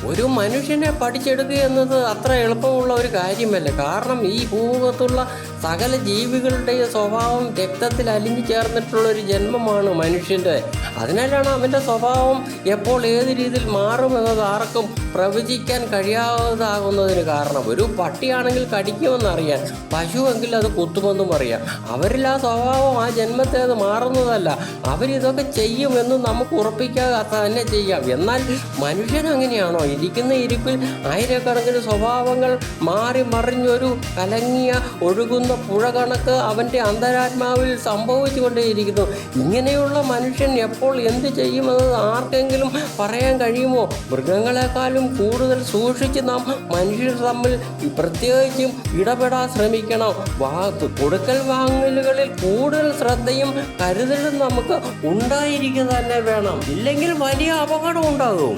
ഒരു മനുഷ്യനെ പഠിച്ചെടുക്കുക എന്നത് അത്ര എളുപ്പമുള്ള ഒരു കാര്യമല്ല. കാരണം ഈ ഭൂമുഖത്തുള്ള സകല ജീവികളുടെയും സ്വഭാവം രക്തത്തിൽ അലിഞ്ഞു ചേർന്നിട്ടുള്ള ഒരു ജന്മമാണ് മനുഷ്യൻ്റെ. അതിനാലാണ് അവൻ്റെ സ്വഭാവം എപ്പോൾ ഏത് രീതിയിൽ മാറുമെന്നത് ആർക്കും പ്രവചിക്കാൻ കഴിയാതാകുന്നതിന് കാരണം. ഒരു പട്ടിയാണെങ്കിൽ കടിക്കുമെന്നറിയാൻ, പശുവെങ്കിൽ അത് കുത്തുമെന്നും അറിയാം. അവരിൽ ആ സ്വഭാവം ആ ജന്മത്തെ അത് മാറുന്നതല്ല. അവരിതൊക്കെ ചെയ്യുമെന്ന് നമുക്ക് ഉറപ്പിക്കാതെ തന്നെ ചെയ്യാം. എന്നാൽ മനുഷ്യൻ അങ്ങനെയാണോ? ഇരിക്കുന്ന ഇരിപ്പിൽ ആയിരക്കണക്കിന് സ്വഭാവങ്ങൾ മാറി മറിഞ്ഞൊരു കലങ്ങിയ ഒഴുകുന്ന പുഴ കണക്ക് അവൻ്റെ അന്തരാത്മാവിൽ സംഭവിച്ചുകൊണ്ടേയിരിക്കുന്നു. ഇങ്ങനെയുള്ള മനുഷ്യൻ എപ്പോൾ എന്ത് ചെയ്യുമെന്നത് ആർക്കെങ്കിലും പറയാൻ കഴിയുമോ? മൃഗങ്ങളെക്കാളും കൂടുതൽ സൂക്ഷിച്ച് നാം മനുഷ്യർ തമ്മിൽ പ്രത്യേകിച്ചും ഇടപെടാൻ ശ്രമിക്കണം. കൊടുക്കൽ വാങ്ങലുകളിൽ കൂടുതൽ ശ്രദ്ധയും കരുതലും നമുക്ക് ഉണ്ടായിരിക്കുക തന്നെ വേണം. ഇല്ലെങ്കിൽ വലിയ അപകടം ഉണ്ടാകും.